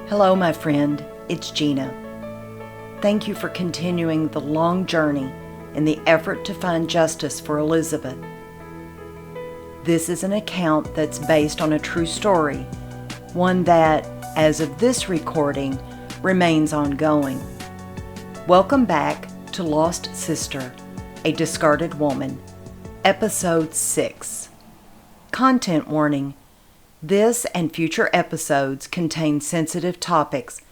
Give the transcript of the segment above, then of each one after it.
Hello, my friend. It's Gina. Thank you for continuing the long journey in the effort to find justice for Elizabeth. This is an account that's based on a true story, one that, as of this recording, remains ongoing. Welcome back to Lost Sister, a Discarded Woman, Episode 6. Content warning. This and future episodes contain sensitive topics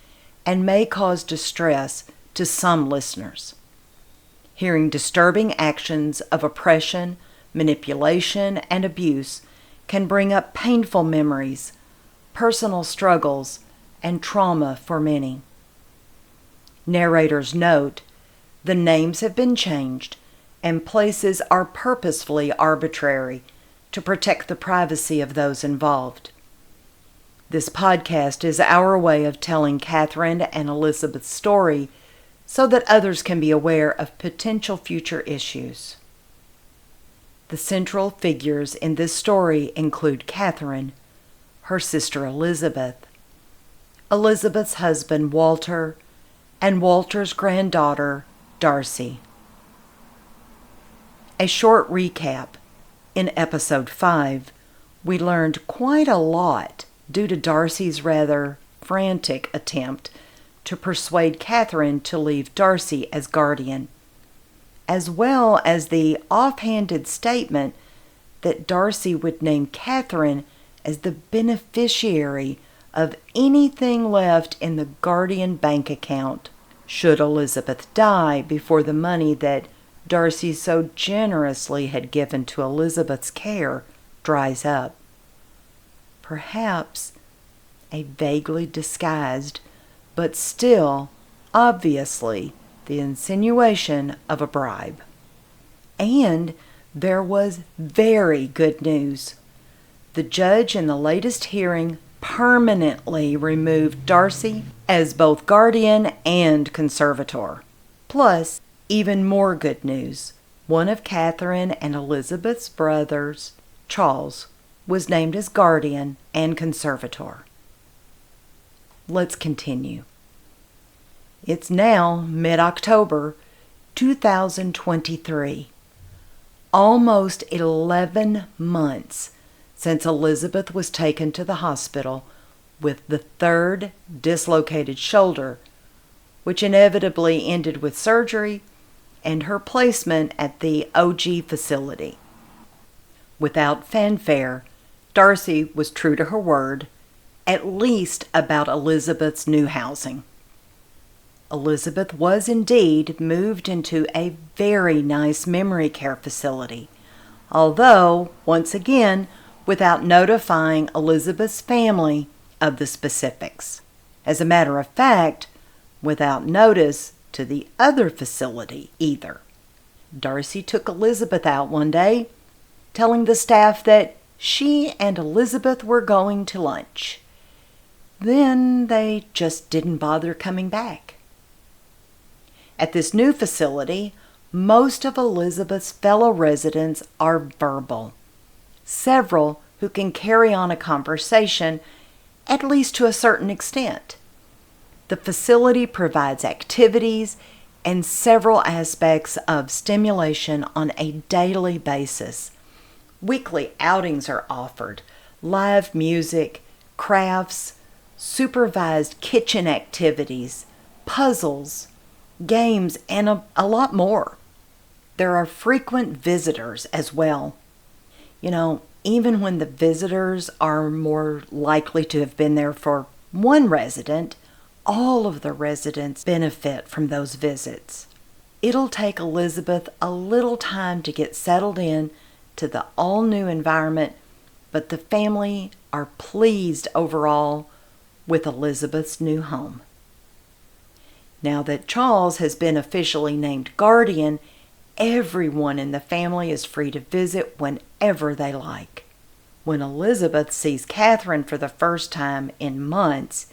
and may cause distress to some listeners. Hearing disturbing actions of oppression, manipulation, and abuse can bring up painful memories, personal struggles, and trauma for many. Narrators note, the names have been changed and places are purposefully arbitrary to protect the privacy of those involved. This podcast is our way of telling Catherine and Elizabeth's story so that others can be aware of potential future issues. The central figures in this story include Catherine, her sister Elizabeth, Elizabeth's husband Walter, and Walter's granddaughter Darcy. A short recap. In episode 5, we learned quite a lot due to Darcy's rather frantic attempt to persuade Catherine to leave Darcy as guardian, as well as the offhanded statement that Darcy would name Catherine as the beneficiary of anything left in the guardian bank account should Elizabeth die before the money that Darcy so generously had given to Elizabeth's care dries up. Perhaps a vaguely disguised, but still, obviously, the insinuation of a bribe. And there was very good news. The judge in the latest hearing permanently removed Darcy as both guardian and conservator. Plus, even more good news. One of Catherine and Elizabeth's brothers, Charles, was named as guardian and conservator. Let's continue. It's now mid-October 2023. Almost 11 months since Elizabeth was taken to the hospital with the third dislocated shoulder, which inevitably ended with surgery and her placement at the OG facility. Without fanfare, Darcy was true to her word, at least about Elizabeth's new housing. Elizabeth was indeed moved into a very nice memory care facility, although, once again, without notifying Elizabeth's family of the specifics. As a matter of fact, without notice to the other facility either. Darcy took Elizabeth out one day, telling the staff that she and Elizabeth were going to lunch. Then they just didn't bother coming back. At this new facility, most of Elizabeth's fellow residents are verbal. Several who can carry on a conversation, at least to a certain extent. The facility provides activities and several aspects of stimulation on a daily basis. Weekly outings are offered, live music, crafts, supervised kitchen activities, puzzles, games, and a lot more. There are frequent visitors as well. Even when the visitors are more likely to have been there for one resident, all of the residents benefit from those visits. It'll take Elizabeth a little time to get settled in to the all-new environment, but the family are pleased overall with Elizabeth's new home. Now that Charles has been officially named guardian, everyone in the family is free to visit whenever they like. When Elizabeth sees Catherine for the first time in months,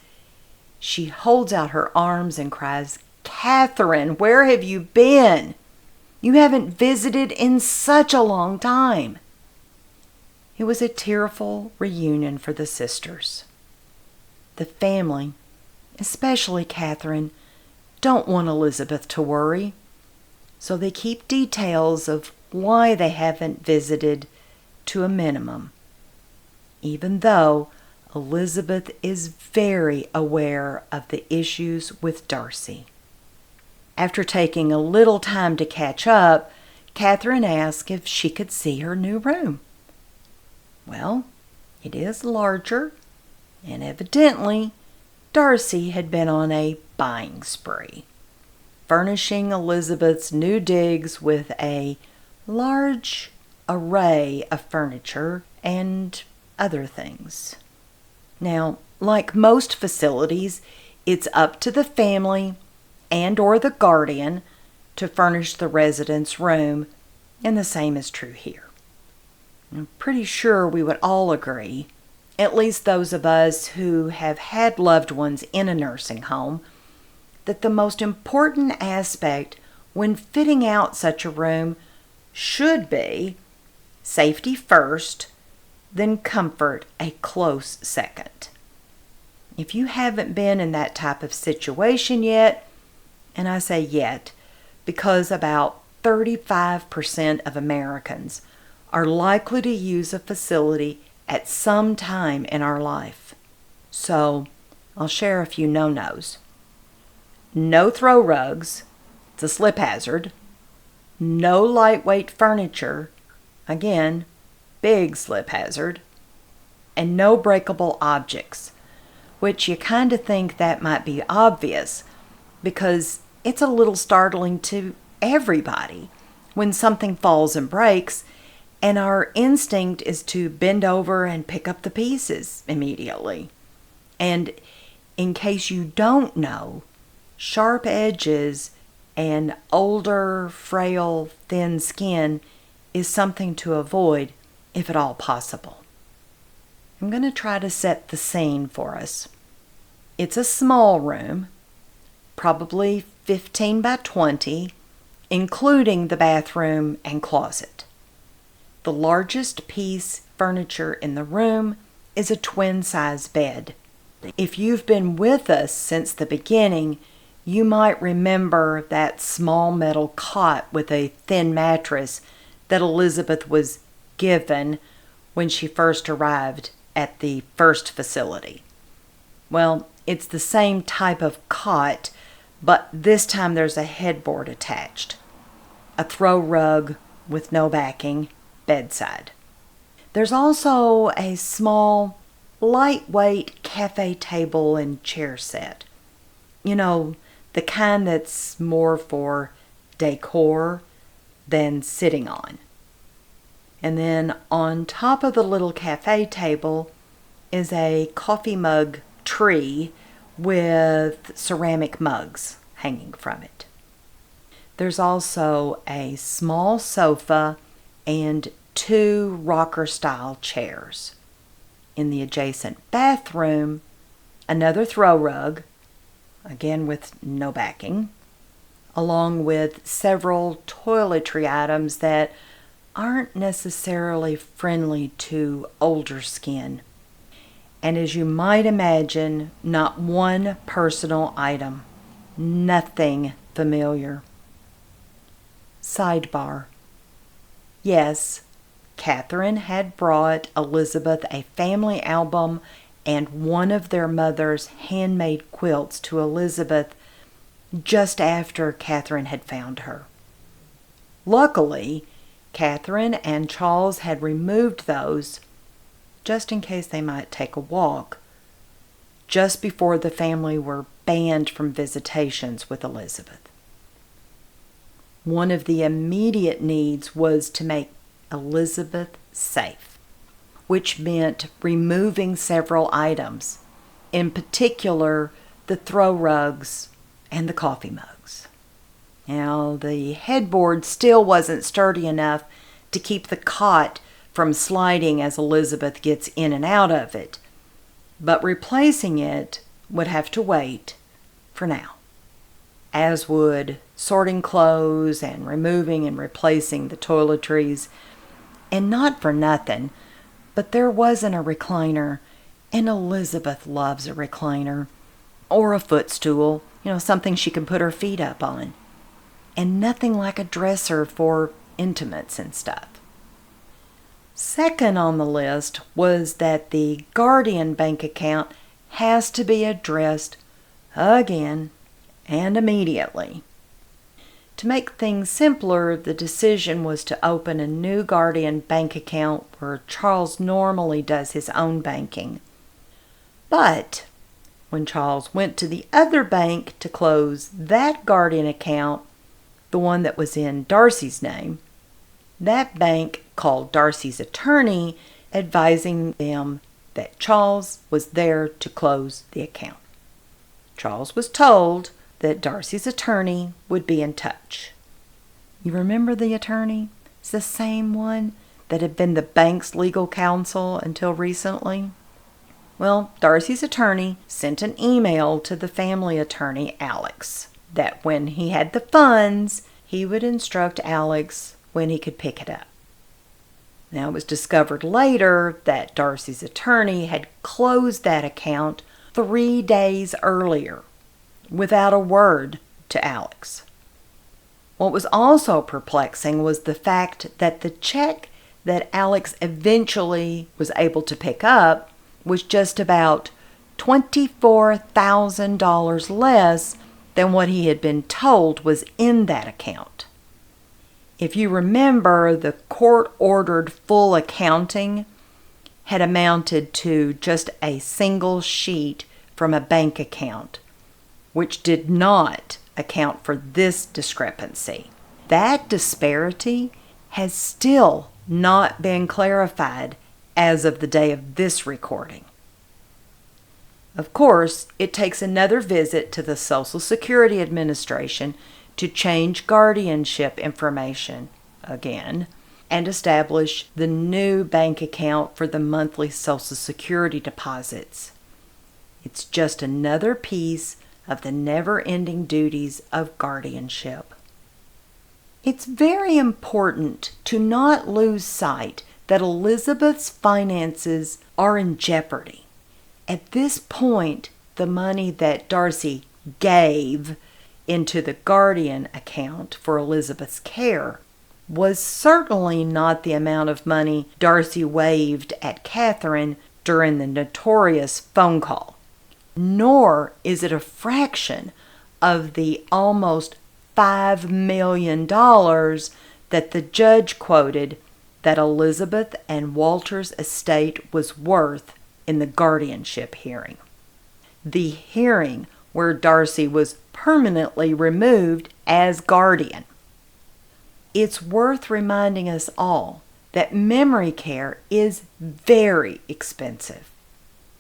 she holds out her arms and cries, "Catherine, where have you been? You haven't visited in such a long time." It was a tearful reunion for the sisters. The family, especially Catherine, don't want Elizabeth to worry. So they keep details of why they haven't visited to a minimum, even though Elizabeth is very aware of the issues with Darcy. After taking a little time to catch up, Catherine asked if she could see her new room. Well, it is larger, and evidently Darcy had been on a buying spree, furnishing Elizabeth's new digs with a large array of furniture and other things. Now, like most facilities, it's up to the family and or the guardian to furnish the resident's room, and the same is true here. I'm pretty sure we would all agree, at least those of us who have had loved ones in a nursing home, that the most important aspect when fitting out such a room should be safety first, then comfort a close second. If you haven't been in that type of situation yet, and I say yet because about 35% of Americans are likely to use a facility at some time in our life. So I'll share a few no-nos. No throw rugs, it's a slip hazard. No lightweight furniture, again, big slip hazard. And no breakable objects, which you kind of think that might be obvious because it's a little startling to everybody when something falls and breaks, and our instinct is to bend over and pick up the pieces immediately. And in case you don't know, sharp edges and older, frail, thin skin is something to avoid if at all possible. I'm going to try to set the scene for us. It's a small room, probably 15 by 20, including the bathroom and closet. The largest piece furniture in the room is a twin-size bed. If you've been with us since the beginning, you might remember that small metal cot with a thin mattress that Elizabeth was given when she first arrived at the first facility. Well, it's the same type of cot, but this time there's a headboard attached. A throw rug with no backing, bedside. There's also a small, lightweight cafe table and chair set. You know, the kind that's more for decor than sitting on. And then on top of the little cafe table is a coffee mug tree with ceramic mugs hanging from it. There's also a small sofa and 2 rocker-style chairs. In the adjacent bathroom, another throw rug, again with no backing, along with several toiletry items that aren't necessarily friendly to older skin. And as you might imagine, not one personal item, nothing familiar. Sidebar. Yes, Catherine had brought Elizabeth a family album and one of their mother's handmade quilts to Elizabeth just after Catherine had found her. Luckily, Catherine and Charles had removed those just in case they might take a walk, just before the family were banned from visitations with Elizabeth. One of the immediate needs was to make Elizabeth safe, which meant removing several items, in particular the throw rugs and the coffee mugs. Now, the headboard still wasn't sturdy enough to keep the cot from sliding as Elizabeth gets in and out of it, but replacing it would have to wait for now, as would sorting clothes and removing and replacing the toiletries. And not for nothing, but there wasn't a recliner, and Elizabeth loves a recliner. or a footstool, something she can put her feet up on. And nothing like a dresser for intimates and stuff. Second on the list was that the guardian bank account has to be addressed again and immediately. To make things simpler, the decision was to open a new guardian bank account where Charles normally does his own banking. But when Charles went to the other bank to close that guardian account, the one that was in Darcy's name, that bank called Darcy's attorney, advising them that Charles was there to close the account. Charles was told that Darcy's attorney would be in touch. You remember the attorney? It's the same one that had been the bank's legal counsel until recently. Well, Darcy's attorney sent an email to the family attorney, Alex, that when he had the funds, he would instruct Alex when he could pick it up. Now, it was discovered later that Darcy's attorney had closed that account 3 days earlier without a word to Alex. What was also perplexing was the fact that the check that Alex eventually was able to pick up was just about $24,000 less than what he had been told was in that account. If you remember, the court-ordered full accounting had amounted to just a single sheet from a bank account, which did not account for this discrepancy. That disparity has still not been clarified as of the day of this recording. Of course, it takes another visit to the Social Security Administration to change guardianship information again and establish the new bank account for the monthly Social Security deposits. It's just another piece of the never-ending duties of guardianship. It's very important to not lose sight that Elizabeth's finances are in jeopardy. At this point, the money that Darcy gave into the guardian account for Elizabeth's care was certainly not the amount of money Darcy waved at Catherine during the notorious phone call, nor is it a fraction of the almost $5 million that the judge quoted that Elizabeth and Walter's estate was worth in the guardianship hearing. The hearing where Darcy was permanently removed as guardian. It's worth reminding us all that memory care is very expensive.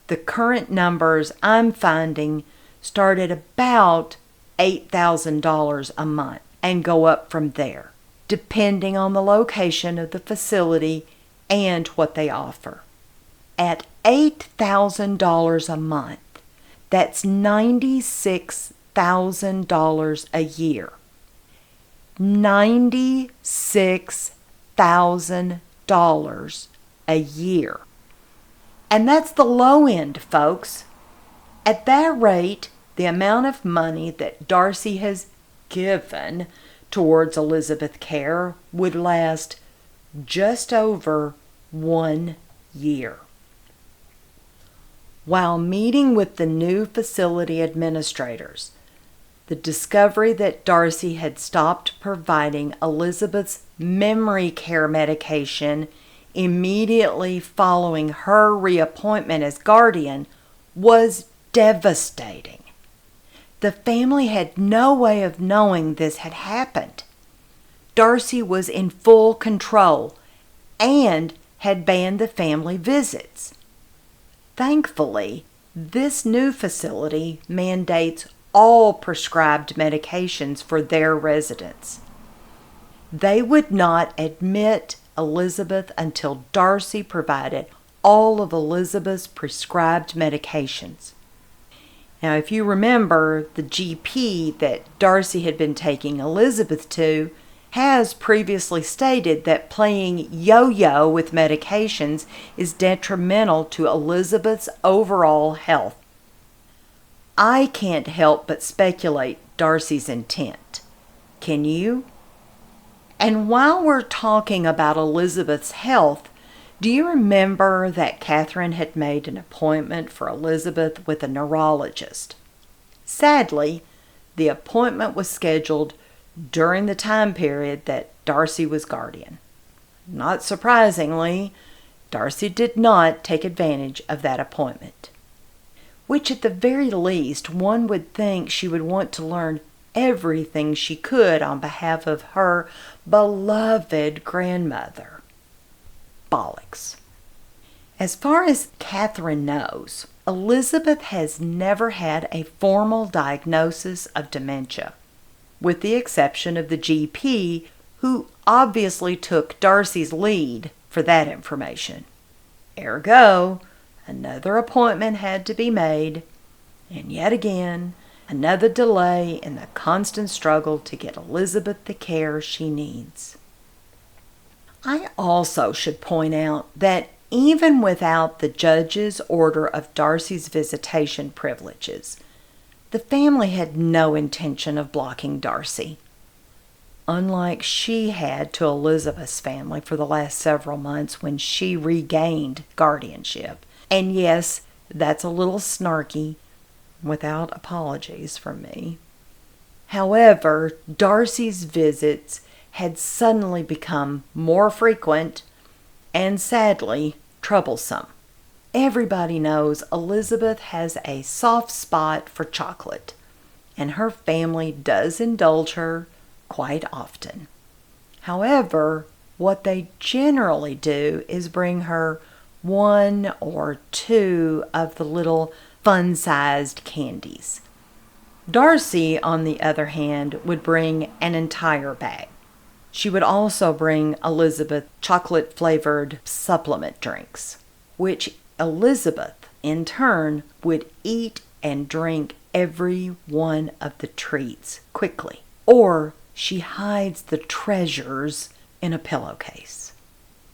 The current numbers I'm finding start at about $8,000 a month and go up from there, depending on the location of the facility and what they offer. At $8,000 a month, that's $96,000 a year. $96,000 a year. And that's the low end, folks. At that rate, the amount of money that Darcy has given towards Elizabeth care would last just over 1 year. While meeting with the new facility administrators, the discovery that Darcy had stopped providing Elizabeth's memory care medication immediately following her reappointment as guardian was devastating. The family had no way of knowing this had happened. Darcy was in full control and had banned the family visits. Thankfully, this new facility mandates all prescribed medications for their residents. They would not admit Elizabeth until Darcy provided all of Elizabeth's prescribed medications. Now, if you remember, the GP that Darcy had been taking Elizabeth to has previously stated that playing yo-yo with medications is detrimental to Elizabeth's overall health. I can't help but speculate Darcy's intent. Can you? And while we're talking about Elizabeth's health, do you remember that Catherine had made an appointment for Elizabeth with a neurologist? Sadly, the appointment was scheduled during the time period that Darcy was guardian. Not surprisingly, Darcy did not take advantage of that appointment, which at the very least one would think she would want to learn everything she could on behalf of her beloved grandmother. Bollocks. As far as Catherine knows, Elizabeth has never had a formal diagnosis of dementia, with the exception of the GP, who obviously took Darcy's lead for that information. Ergo, another appointment had to be made, and yet again, another delay in the constant struggle to get Elizabeth the care she needs. I also should point out that even without the judge's order of Darcy's visitation privileges, the family had no intention of blocking Darcy, unlike she had to Elizabeth's family for the last several months when she regained guardianship. And yes, that's a little snarky, without apologies from me. However, Darcy's visits had suddenly become more frequent and sadly troublesome. Everybody knows Elizabeth has a soft spot for chocolate, and her family does indulge her quite often. However, what they generally do is bring her one or two of the little fun-sized candies. Darcy, on the other hand, would bring an entire bag. She would also bring Elizabeth chocolate-flavored supplement drinks, which Elizabeth, in turn, would eat and drink every one of the treats quickly, or she hides the treasures in a pillowcase.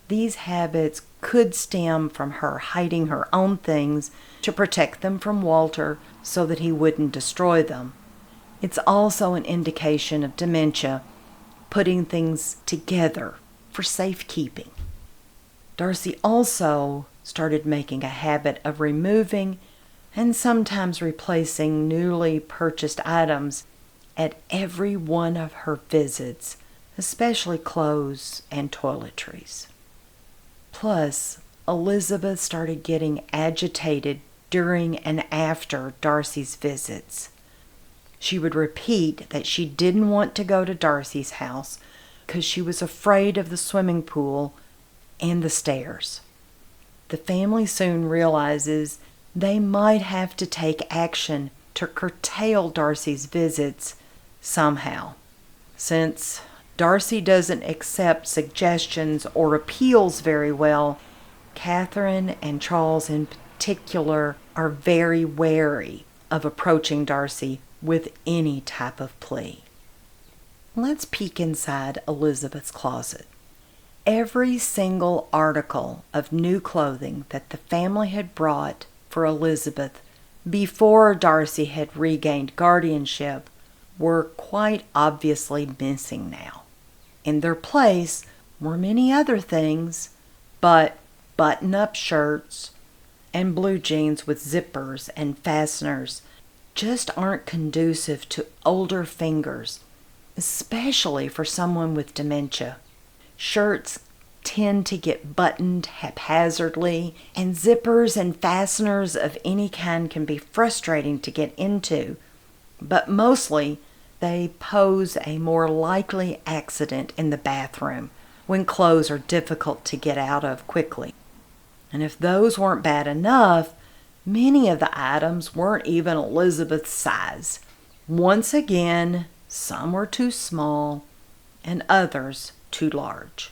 These habits could stem from her hiding her own things to protect them from Walter so that he wouldn't destroy them. It's also an indication of dementia, putting things together for safekeeping. Darcy also started making a habit of removing and sometimes replacing newly purchased items at every one of her visits, especially clothes and toiletries. Plus, Elizabeth started getting agitated during and after Darcy's visits. She would repeat that she didn't want to go to Darcy's house because she was afraid of the swimming pool and the stairs. The family soon realizes they might have to take action to curtail Darcy's visits somehow. Since Darcy doesn't accept suggestions or appeals very well, Catherine and Charles in particular are very wary of approaching Darcy with any type of plea. Let's peek inside Elizabeth's closet. Every single article of new clothing that the family had brought for Elizabeth before Darcy had regained guardianship were quite obviously missing now. In their place were many other things, but button-up shirts and blue jeans with zippers and fasteners just aren't conducive to older fingers, especially for someone with dementia. Shirts tend to get buttoned haphazardly, and zippers and fasteners of any kind can be frustrating to get into, but mostly they pose a more likely accident in the bathroom when clothes are difficult to get out of quickly. And if those weren't bad enough, many of the items weren't even Elizabeth's size. Once again, some were too small and others too large.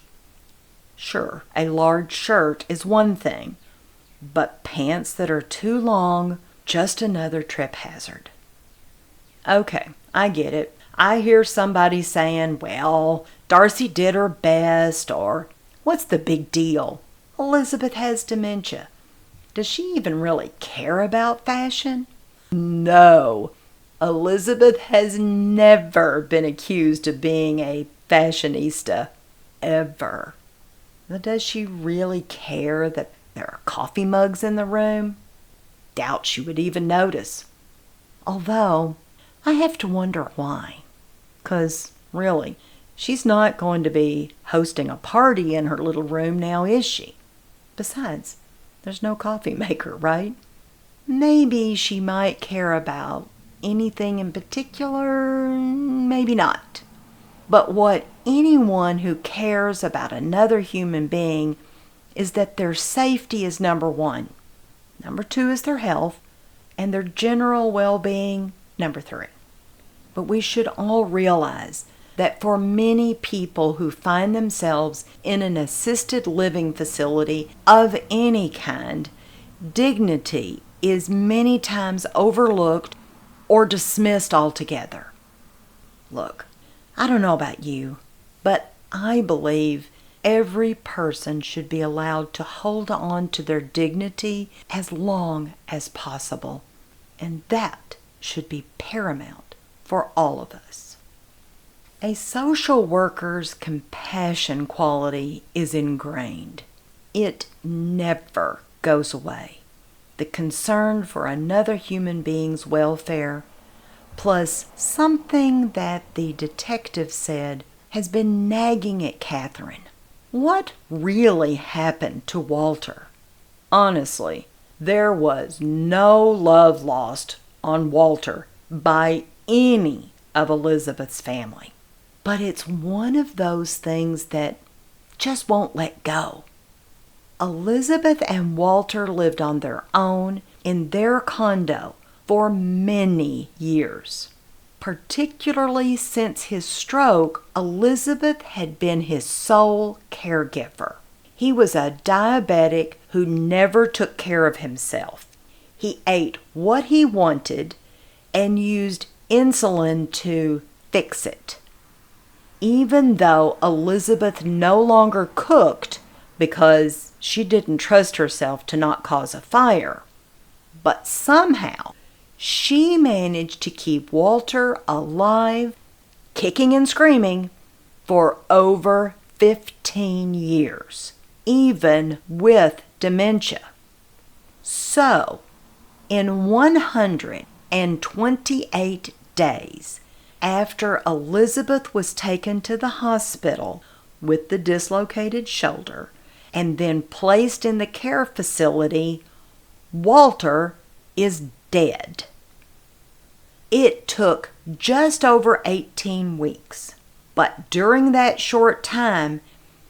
Sure, a large shirt is one thing, but pants that are too long, just another trip hazard. Okay, I get it. I hear somebody saying, well, Darcy did her best, or what's the big deal? Elizabeth has dementia. Does she even really care about fashion? No, Elizabeth has never been accused of being a fashionista, ever. But does she really care that there are coffee mugs in the room? Doubt she would even notice. Although, I have to wonder why. 'Cause, really, she's not going to be hosting a party in her little room now, is she? Besides, there's no coffee maker, right? Maybe she might care about anything in particular, maybe not. But what anyone who cares about another human being is that their safety is number one. Number two is their health, and their general well-being, number three. But we should all realize that for many people who find themselves in an assisted living facility of any kind, dignity is many times overlooked or dismissed altogether. Look, I don't know about you, but I believe every person should be allowed to hold on to their dignity as long as possible, and that should be paramount for all of us. A social worker's compassion quality is ingrained. It never goes away. The concern for another human being's welfare, plus something that the detective said has been nagging at Catherine. What really happened to Walter? Honestly, there was no love lost on Walter by any of Elizabeth's family. But it's one of those things that just won't let go. Elizabeth and Walter lived on their own in their condo for many years. Particularly since his stroke, Elizabeth had been his sole caregiver. He was a diabetic who never took care of himself. He ate what he wanted and used insulin to fix it. Even though Elizabeth no longer cooked because she didn't trust herself to not cause a fire, but somehow she managed to keep Walter alive, kicking and screaming, for over 15 years, even with dementia. So, in 128 days after Elizabeth was taken to the hospital with the dislocated shoulder and then placed in the care facility, Walter is dead. It took just over 18 weeks, but during that short time,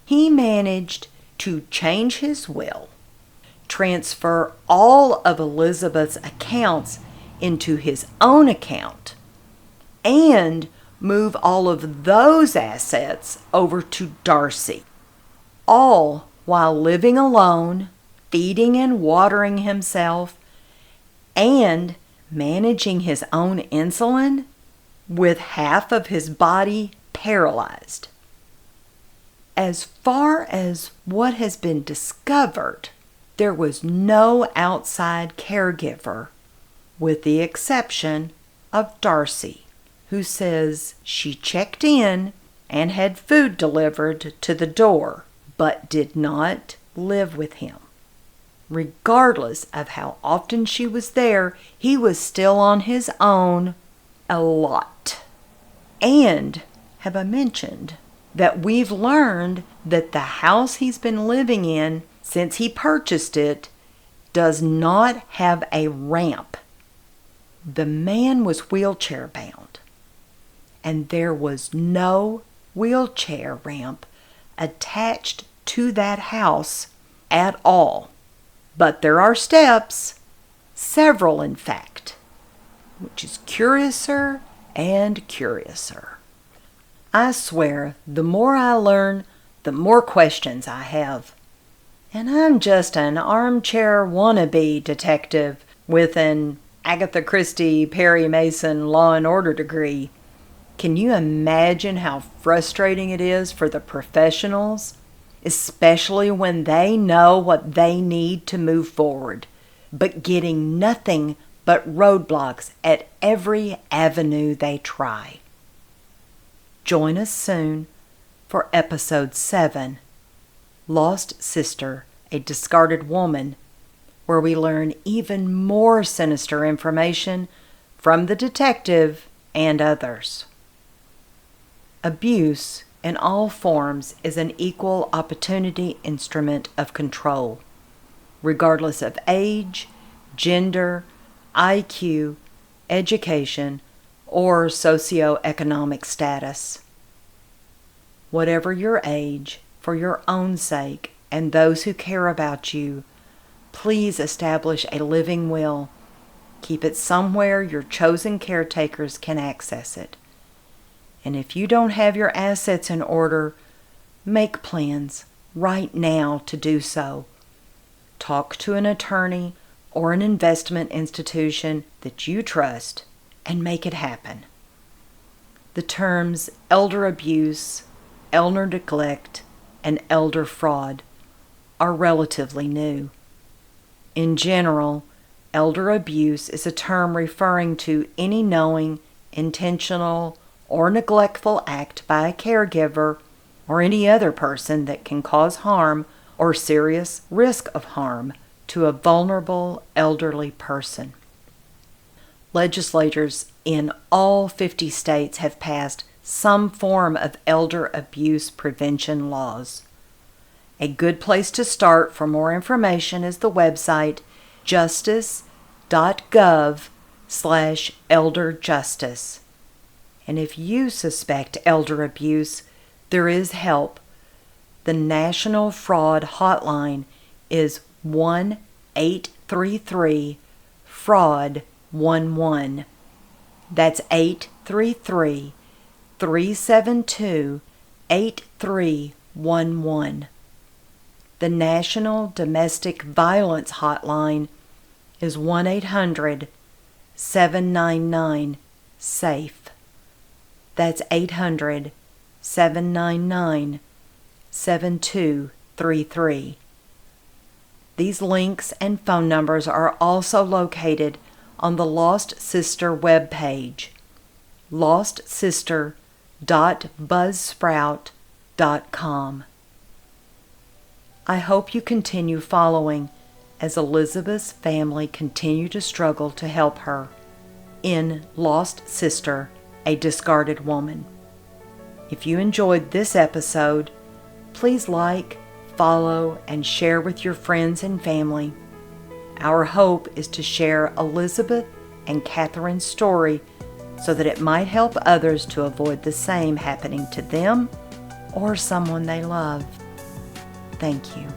he managed to change his will, transfer all of Elizabeth's accounts into his own account, and move all of those assets over to Darcy, all while living alone, feeding and watering himself, and managing his own insulin with half of his body paralyzed. As far as what has been discovered, there was no outside caregiver, with the exception of Darcy, who says she checked in and had food delivered to the door, but did not live with him. Regardless of how often she was there, he was still on his own a lot. And have I mentioned that we've learned that the house he's been living in since he purchased it does not have a ramp. The man was wheelchair bound, and there was no wheelchair ramp attached to that house at all. But there are steps, several in fact, which is curiouser and curiouser. I swear, the more I learn, the more questions I have. And I'm just an armchair wannabe detective with an Agatha Christie, Perry Mason Law and Order degree. Can you imagine how frustrating it is for the professionals, especially when they know what they need to move forward, but getting nothing but roadblocks at every avenue they try. Join us soon for Episode 7, Lost Sister, a Discarded Woman, where we learn even more sinister information from the detective and others. Abuse in all forms is an equal opportunity instrument of control, regardless of age, gender, IQ, education, or socioeconomic status. Whatever your age, for your own sake and those who care about you, please establish a living will. Keep it somewhere your chosen caretakers can access it. And if you don't have your assets in order, make plans right now to do so. Talk to an attorney or an investment institution that you trust and make it happen. The terms elder abuse, elder neglect, and elder fraud are relatively new. In general, elder abuse is a term referring to any knowing, intentional, or neglectful act by a caregiver or any other person that can cause harm or serious risk of harm to a vulnerable elderly person. Legislatures in all 50 states have passed some form of elder abuse prevention laws. A good place to start for more information is the website justice.gov/elderjustice. And if you suspect elder abuse, there is help. The National Fraud Hotline is 1-833-FRAUD-11. That's 833-372-8311. The National Domestic Violence Hotline is 1-800-799-SAFE. That's 800-799-7233. These links and phone numbers are also located on the Lost Sister webpage, lostsister.buzzsprout.com. I hope you continue following as Elizabeth's family continue to struggle to help her in Lost Sister, a Discarded Woman. If you enjoyed this episode, please like, follow, and share with your friends and family. Our hope is to share Elizabeth and Catherine's story so that it might help others to avoid the same happening to them or someone they love. Thank you.